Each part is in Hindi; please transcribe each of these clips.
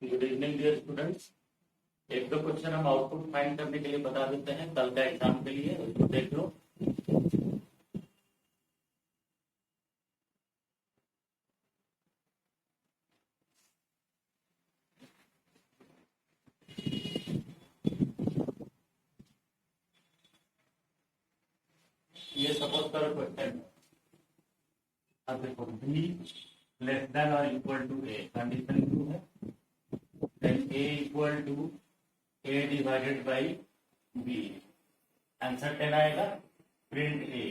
Good evening dear students. एक दो क्वेश्चन हम आउटपुट फाइंड करने के लिए बता देते हैं कल का एग्जाम के लिए, उसको देख लो। ये सपोज करो क्वेश्चन, अब देखो बी लेस देन और equal to A, condition true है। Then A equal to A divided by B, answer 10 आएगा। प्रिंट ए,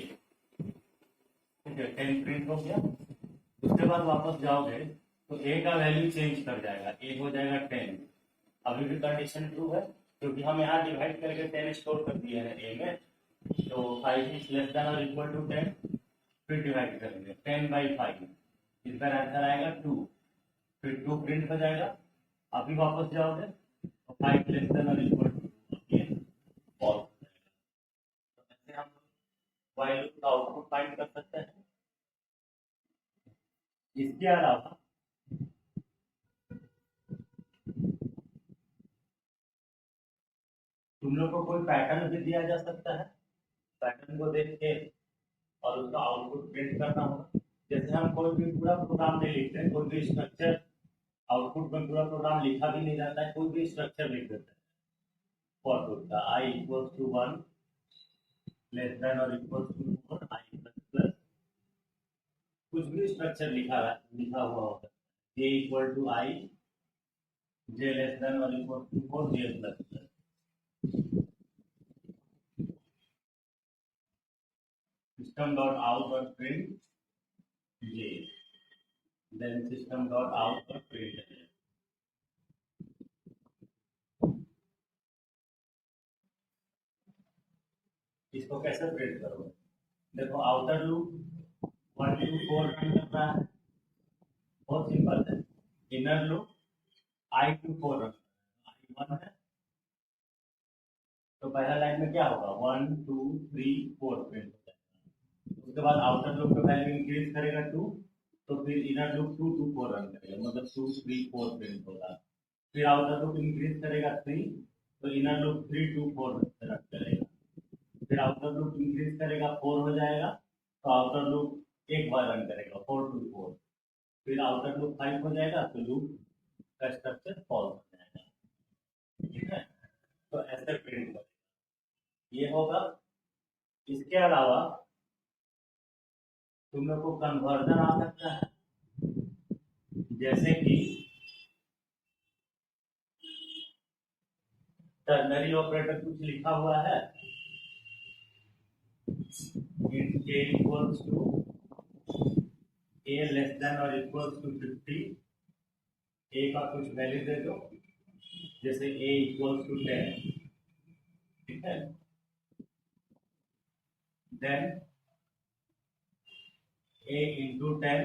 ठीक है, 10 प्रिंट हो गया। उसके बाद वापस जाओगे तो ए का वैल्यू चेंज कर जाएगा, ए हो जाएगा 10। अभी भी कंडीशन ट्रू है क्योंकि हम यहाँ डिवाइड करके 10 स्टोर कर दिए हैं ए में, तो 5 इज लेस देन और इक्वल टू 10। फिर डिवाइड करेंगे 10/5, इसका आंसर आएगा 2। फिर 2 प्रिंट हो जाएगा। अभी वापस जाओगे तो 5 लेस देन और इक्वल टू ये फॉल्स हो जाएगा। तो ऐसे हम व्हाइल लूप का आउटपुट फाइंड कर सकते हैं। इसके अलावा तुम लोग को कोई पैटर्न भी दिया जा सकता है, पैटर्न को देख के और उसका आउटपुट प्रिंट करना होगा। जैसे हम कोई भी पूरा प्रोग्राम नहीं लिखते हैं, कोई भी स्ट्रक्चर आउटपुट में पूरा प्रोग्राम लिखा भी नहीं जाता है, कोई भी स्ट्रक्चर लिख देते हैं। For to I equals to 1 less than और equals to 4 I plus plus, कुछ भी स्ट्रक्चर लिखा हुआ होता है। J equal to I, J less than और equal to 4 J plus plus. System dot out और print J, then system dot out और प्रिंट जे। इसको कैसे प्रिंट करोगे? देखो आउटर लूप 1 to 4 रन कर रहा है, बहुत सिंपल है। Inner loop I to 4 run, I 1 है तो पहला लाइन में क्या होगा 1 2 3 4 प्रिंट हो जाएगा। उसके बाद आउटर लूप का वैल्यू इंक्रीज करेगा 2, तो फिर इनर लूप 2 to 4 रन करेगा, मतलब 2 3 4 प्रिंट होगा। फिर आउटर लूप इंक्रीज करेगा 3, तो इनर लूप 3 to 4 रन करेगा। फिर आउटर लूप इंक्रीज करेगा 4 हो जाएगा, तो आउटर लूप एक बार रन करेगा 4 to 4। फिर आउटर लूप 5 हो जाएगा, तो लूप का स्ट्रक्चर फॉल्स हो जाएगा। ठीक है, तो ऐसे प्रिंट करेगा, ये होगा। इसके अलावा तुम लोग को कन्वर्जन आ सकता है, जैसे कि टर्नरी ऑपरेटर कुछ लिखा हुआ है, int k equals to a less than or equals to 50, a का कुछ वैल्यू दे दो, जैसे a equals to 10, ठीक है। Then a into 10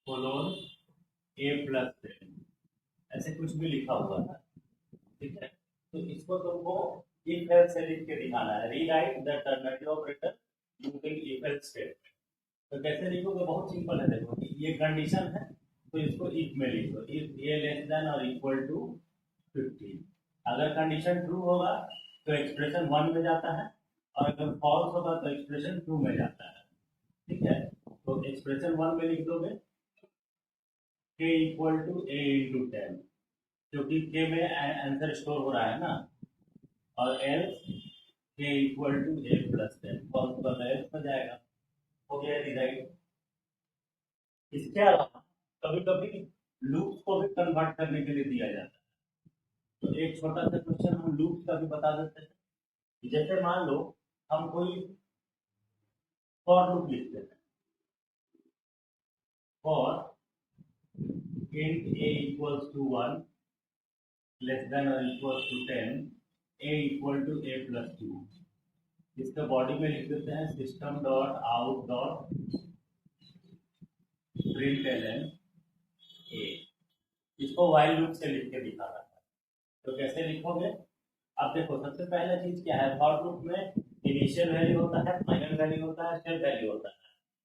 colon a plus 10, ऐसे कुछ भी लिखा हुआ है, ठीक है। तो इसको तुमको if else से लिख के दिखाना है, rewrite the ternary operator using if else statement. तो कैसे लिखोगे? बहुत सिंपल है। देखो ये कंडीशन है, तो इसको इफ में लिखो, इफ ए लेस देन और इक्वल टू 50। अगर कंडीशन ट्रू होगा तो एक्सप्रेशन 1 में जाता है, और अगर फॉल्स होगा तो एक्सप्रेशन 2 में जाता है, ठीक है। तो एक्सप्रेशन 1 में लिख दोगे k equal to a into 10, क्योंकि k में आंसर स्टोर हो रहा है ना, और else k equal to a plus 10, false होगा तो एल्स में जाएगा। हो गया रिराइट। इसके अलावा कभी कभी लूप्स को भी कन्वर्ट करने के लिए दिया जाता है, तो एक छोटा सा क्वेश्चन हम लूप्स का भी बता देते हैं। जैसे मान लो हम कोई फॉर लूप लिखते हैं, for int a equals to 1 less than or equals to 10, a equal to a plus 2। इसका बॉडी में लिख देते हैं system dot out dot println a। इसको व्हाइल लूप से लिख के दिखाना है, तो कैसे लिखोगे? अब देखो सबसे पहला चीज क्या है, फॉर लूप में इनिशियल वैल्यू होता है, फाइनल वैल्यू होता है, स्टेप वैल्यू होता है।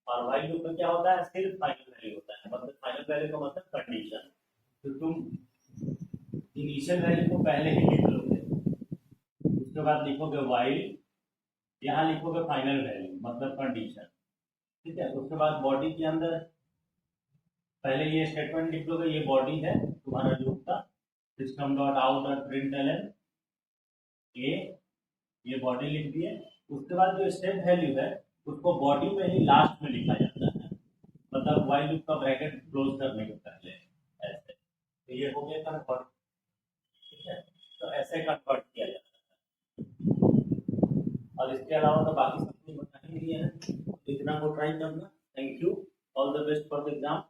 और व्हाइल लूप में क्या होता है? सिर्फ फाइनल वैल्यू होता है, मतलब फाइनल वैल्यू का मतलब कंडीशन। तो तुम इनिशियल वैल्यू को पहले ही लिख लोगे, उसके बाद लिखोगे वाइल, यहाँ लिखोगे फाइनल वैल्यू मतलब कंडीशन, ठीक है। उसके बाद बॉडी के अंदर पहले ये स्टेटमेंट लिख लोगे, ये बॉडी है तुम्हारा लूप का, system dot out dot print L N, ये बॉडी लिख दिए। उसके बाद जो स्टेप वैल्यू है उसको बॉडी में ही लास्ट में लिखा जाता है, मतलब वाइल लूप का ब्रैकेट क्लोज करने के पहले, ऐसे। तो ये हो गया कन्वर्ट, ठीक है। तो ऐसे कन्वर्ट किया जाता है, और इसके अलावा तो बाकी सब कुछ बता ही दिया है, तो इतना को ट्राई करना। Thank you, all the best for the exam.